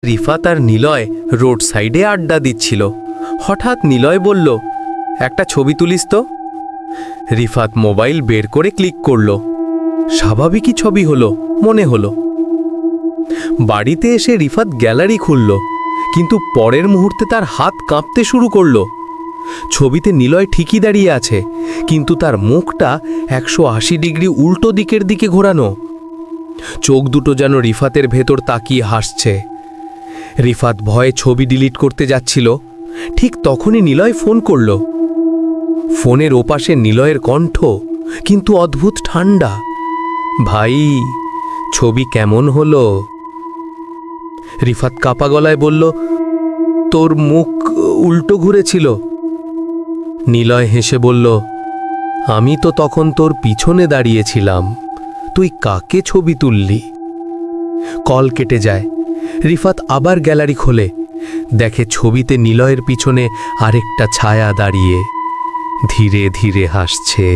রিফাত আর Niloy road সাইডে আড্ডা দিচ্ছিল। হঠাৎ নিলয় বলল, একটা ছবি তুলিস তো। রিফাত মোবাইল বের করে ক্লিক করল। স্বাভাবিকই ছবি হলো মনে হলো। বাড়িতে এসে রিফাত গ্যালারি খুলল, কিন্তু পরের মুহূর্তে তার হাত কাঁপতে শুরু করলো। ছবিতে নিলয় ঠিকই দাঁড়িয়ে আছে, কিন্তু তার মুখটা 180 ডিগ্রি উল্টো দিকের দিকে ঘোরানো। চোখ দুটো যেন রিফাতের ভেতর তাকিয়ে হাসছে। রিফাত ভয়ে ছবি ডিলিট করতে যাচ্ছিল, ঠিক তখনই নিলয় ফোন করল। ফোনের ওপাশে নিলয়ের কণ্ঠ, কিন্তু অদ্ভুত ঠান্ডা। ভাই, ছবি কেমন হলো? রিফাত কাপা গলায় বলল, তোর মুখ উল্টো ঘুরেছিল। নিলয় হেসে বলল, আমি তো তখন তোর পিছনে দাঁড়িয়েছিলাম, তুই কাকে ছবি তুললি? কল কেটে যায়। রিফাত আবার গ্যালারি খোলে, দেখে ছবিতে নিলয়ের পিছনে আরেকটা ছায়া দাঁড়িয়ে ধীরে ধীরে হাসছে।